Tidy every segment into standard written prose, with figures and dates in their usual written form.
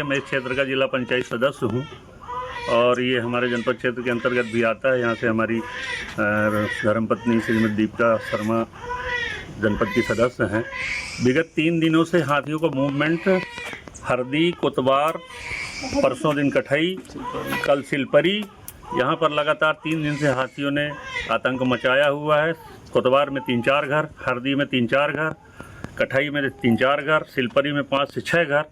मैं इस क्षेत्र का जिला पंचायत सदस्य हूँ और ये हमारे जनपद क्षेत्र के अंतर्गत भी आता है। यहाँ से हमारी धर्मपत्नी श्रीमती दीपिका शर्मा जनपद की सदस्य हैं। विगत 3 दिनों से हाथियों का मूवमेंट हरदी, कोतवार, परसों दिन कठई, कल सिलपरी, यहाँ पर लगातार 3 दिन से हाथियों ने आतंक मचाया हुआ है। कोतवार में 3-4 घर, हरदी में 3-4 घर, कठई में 3-4 घर, सिलपरी में 5 से 6 घर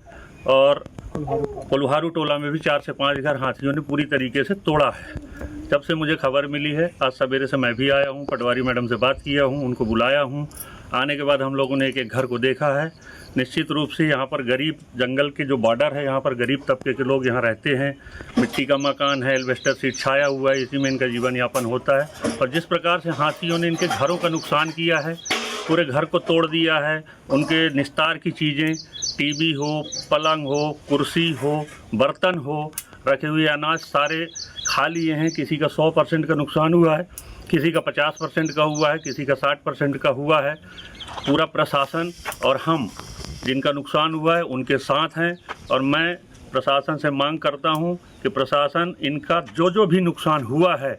और कोल्हारू टोला में भी 4 से 5 घर हाथियों ने पूरी तरीके से तोड़ा है। जब से मुझे खबर मिली है, आज सवेरे से मैं भी आया हूँ, पटवारी मैडम से बात किया हूँ, उनको बुलाया हूँ। आने के बाद हम लोगों ने एक घर को देखा है। निश्चित रूप से यहाँ पर गरीब, जंगल के जो बॉर्डर है, यहाँ पर गरीब तबके के लोग यहाँ रहते हैं। मिट्टी का मकान है, एल्वेस्टर सीट छाया हुआ है, इसी में इनका जीवन यापन होता है। और जिस प्रकार से हाथियों ने इनके घरों का नुकसान किया है, पूरे घर को तोड़ दिया है, उनके निस्तार की चीज़ें, टीवी हो, पलंग हो, कुर्सी हो, बर्तन हो, रखे हुए अनाज सारे खा लिए हैं। किसी का 100% का नुकसान हुआ है, किसी का 50% का हुआ है, किसी का 60% का हुआ है। पूरा प्रशासन और हम जिनका नुकसान हुआ है उनके साथ हैं और मैं प्रशासन से मांग करता हूं कि प्रशासन इनका जो भी नुकसान हुआ है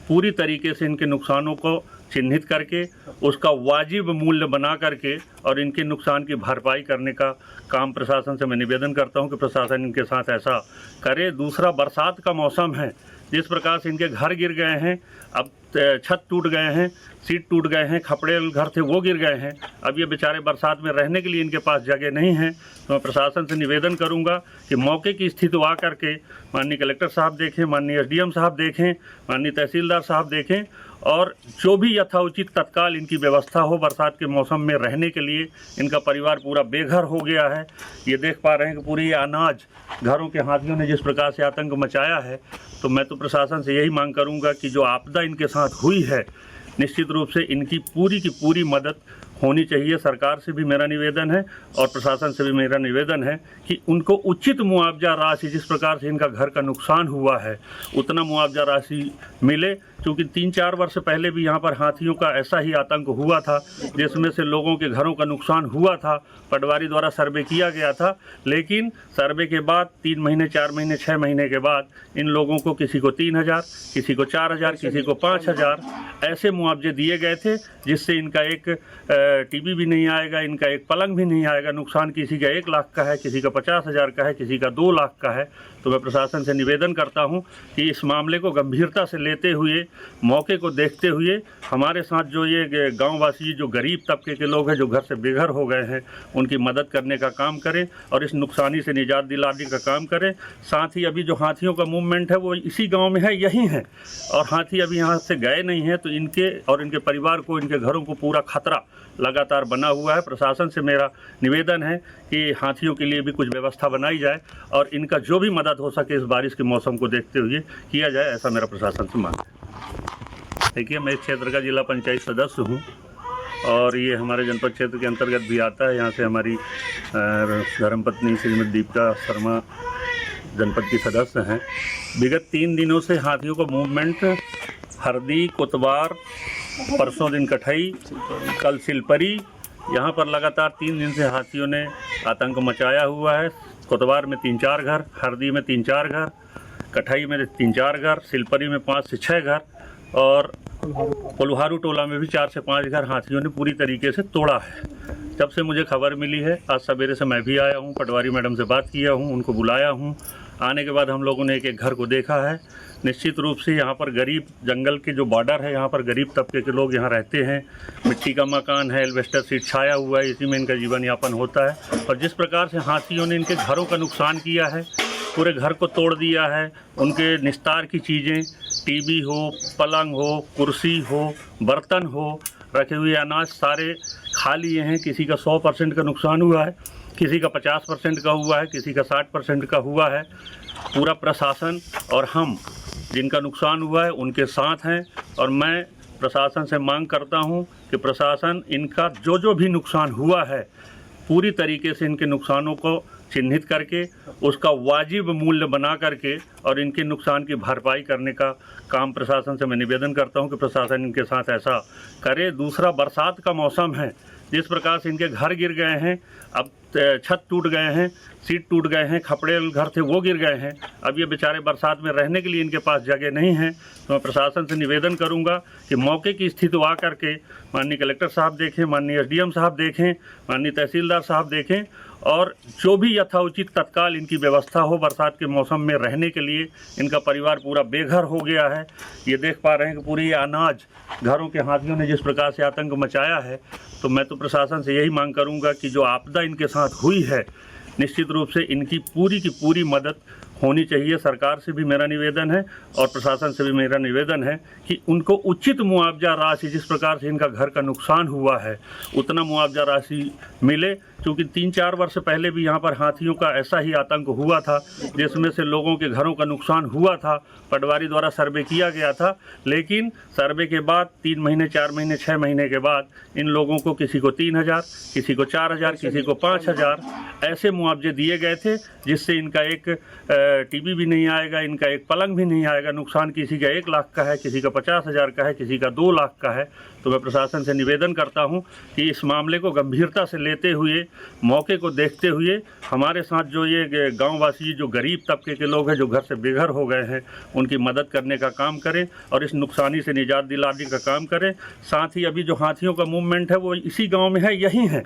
पूरी तरीके से इनके नुकसानों को चिन्हित करके उसका वाजिब मूल्य बना करके और इनके नुकसान की भरपाई करने का काम प्रशासन से मैं निवेदन करता हूं कि प्रशासन इनके साथ ऐसा करे। दूसरा, बरसात का मौसम है, जिस प्रकार से इनके घर गिर गए हैं, अब छत टूट गए हैं, सीट टूट गए हैं, खपड़े घर थे वो गिर गए हैं। अब ये बेचारे बरसात में रहने के लिए इनके पास जगह नहीं है। तो मैं प्रशासन से निवेदन करूंगा कि मौके की स्थिति वा करके माननीय कलेक्टर साहब देखें, माननीय एसडीएम साहब देखें, माननीय तहसीलदार साहब देखें और जो भी यथाउचित तत्काल इनकी व्यवस्था हो। बरसात के मौसम में रहने के लिए इनका परिवार पूरा बेघर हो गया है। ये देख पा रहे हैं कि पूरी अनाज घरों के हाथियों ने जिस प्रकार से आतंक मचाया है। तो मैं तो प्रशासन से यही मांग करूंगा कि जो आपदा इनके साथ हुई है, निश्चित रूप से इनकी पूरी की पूरी मदद होनी चाहिए। सरकार से भी मेरा निवेदन है और प्रशासन से भी मेरा निवेदन है कि उनको उचित मुआवजा राशि, जिस प्रकार से इनका घर का नुकसान हुआ है, उतना मुआवजा राशि मिले। क्योंकि 3-4 वर्ष पहले भी यहाँ पर हाथियों का ऐसा ही आतंक हुआ था, जिसमें से लोगों के घरों का नुकसान हुआ था। पटवारी द्वारा सर्वे किया गया था, लेकिन सर्वे के बाद 3 महीने, 4 महीने, 6 महीने के बाद इन लोगों को किसी को 3,000, किसी को 4,000, किसी को 5,000 ऐसे मुआवजे दिए गए थे, जिससे इनका एक टीवी भी नहीं आएगा, इनका एक पलंग भी नहीं आएगा। नुकसान किसी का 1 लाख का है, किसी का 50,000 का है, किसी का 2 लाख का है। तो मैं प्रशासन से निवेदन करता हूं कि इस मामले को गंभीरता से लेते हुए, मौके को देखते हुए, हमारे साथ जो ये गांववासी, जो गरीब तबके के लोग हैं, जो घर से बेघर हो गए हैं, उनकी मदद करने का काम करें और इस नुकसानी से निजात दिलाने का काम करें। साथ ही अभी जो हाथियों का मूवमेंट है वो इसी गाँव में है, यही है, और हाथी अभी यहाँ से गए नहीं हैं। तो इनके और इनके परिवार को, इनके घरों को पूरा खतरा लगातार बना हुआ है। प्रशासन से मेरा निवेदन है कि हाथियों के लिए भी कुछ व्यवस्था बनाई जाए और इनका जो भी मदद हो सके इस बारिश के मौसम को देखते हुए किया जाए, ऐसा मेरा प्रशासन से मांग है। देखिए, मैं इस क्षेत्र का जिला पंचायत सदस्य हूँ और ये हमारे जनपद क्षेत्र के अंतर्गत भी आता है। यहाँ से हमारी धर्मपत्नी श्रीमती दीपिका शर्मा जनपद की सदस्य हैं। विगत 3 दिनों से हाथियों का मूवमेंट हरदी, कोतवार, परसों दिन कठई, कल सिलपरी, यहाँ पर लगातार 3 दिन से हाथियों ने आतंक मचाया हुआ है। कोतवार में 3-4 घर, हरदी में 3-4 घर, कठई में 3-4 घर, सिलपरी में 5 से 6 घर और कोल्हारू टोला में भी 4 से 5 घर हाथियों ने पूरी तरीके से तोड़ा है। जब से मुझे खबर मिली है, आज सवेरे से मैं भी आया हूँ, पटवारी मैडम से बात किया हूँ, उनको बुलाया हूँ। आने के बाद हम लोगों ने एक घर को देखा है। निश्चित रूप से यहाँ पर गरीब, जंगल के जो बॉर्डर है, यहाँ पर गरीब तबके के लोग यहाँ रहते हैं। मिट्टी का मकान है, एल्वेस्टर सीट छाया हुआ है, इसी में इनका जीवन यापन होता है। और जिस प्रकार से हाथियों ने इनके घरों का नुकसान किया है, पूरे घर को तोड़ दिया है, उनके निस्तार की चीज़ें, टीवी हो, पलंग हो, कुर्सी हो, बर्तन हो, रखे हुए अनाज सारे खा लिए हैं। किसी का 100% का नुकसान हुआ है, किसी का 50% का हुआ है, किसी का 60% का हुआ है। पूरा प्रशासन और हम जिनका नुकसान हुआ है उनके साथ हैं और मैं प्रशासन से मांग करता हूं कि प्रशासन इनका जो भी नुकसान हुआ है पूरी तरीके से इनके नुकसानों को चिन्हित करके उसका वाजिब मूल्य बना करके और इनके नुकसान की भरपाई करने का काम प्रशासन से मैं निवेदन करता हूं कि प्रशासन इनके साथ ऐसा करे। दूसरा, बरसात का मौसम है, जिस प्रकार से इनके घर गिर गए हैं, अब छत टूट गए हैं, सीट टूट गए हैं, खपड़े घर थे वो गिर गए हैं, अब ये बेचारे बरसात में रहने के लिए इनके पास जगह नहीं है। तो मैं प्रशासन से निवेदन करूंगा कि मौके की स्थिति वा करके माननीय कलेक्टर साहब देखें, माननीय एसडीएम साहब देखें, माननीय तहसीलदार साहब देखें और जो भी यथाउचित तत्काल इनकी व्यवस्था हो। बरसात के मौसम में रहने के लिए इनका परिवार पूरा बेघर हो गया है। ये देख पा रहे हैं कि पूरी अनाज घरों के हाथियों ने जिस प्रकार से आतंक मचाया है। तो मैं तो प्रशासन से यही मांग करूंगा कि जो आपदा इनके साथ हुई है, निश्चित रूप से इनकी पूरी की पूरी मदद होनी चाहिए। सरकार से भी मेरा निवेदन है और प्रशासन से भी मेरा निवेदन है कि उनको उचित मुआवजा राशि, जिस प्रकार से इनका घर का नुकसान हुआ है, उतना मुआवजा राशि मिले। क्योंकि 3-4 वर्ष पहले भी यहाँ पर हाथियों का ऐसा ही आतंक हुआ था, जिसमें से लोगों के घरों का नुकसान हुआ था। पटवारी द्वारा सर्वे किया गया था, लेकिन सर्वे के बाद 3 महीने, 4 महीने, 6 महीने के बाद इन लोगों को किसी को 3,000, किसी को 4,000, किसी को 5,000 ऐसे मुआवजे दिए गए थे, जिससे इनका एक टीवी भी नहीं आएगा, इनका एक पलंग भी नहीं आएगा। नुकसान किसी का 1 लाख का है, किसी का 50,000 का है, किसी का 2 लाख का है। तो मैं प्रशासन से निवेदन करता हूं कि इस मामले को गंभीरता से लेते हुए, मौके को देखते हुए, हमारे साथ जो ये गांववासी, जो गरीब तबके के लोग हैं, जो घर से बेघर हो गए हैं, उनकी मदद करने का काम करें और इस नुकसानी से निजात दिलाने का काम करें। साथ ही अभी जो हाथियों का मूवमेंट है वो इसी गाँव में है, यही है,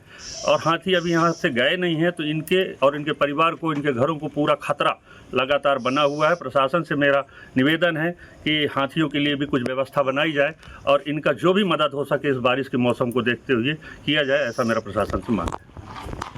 और हाथी अभी यहाँ से गए नहीं हैं। तो इनके और इनके परिवार को, इनके घरों को पूरा खतरा लगातार बना हुआ है। प्रशासन से मेरा निवेदन है कि हाथियों के लिए भी कुछ व्यवस्था बनाई जाए और इनका जो भी मदद हो सके इस बारिश के मौसम को देखते हुए किया जाए, ऐसा मेरा प्रशासन से मांग है।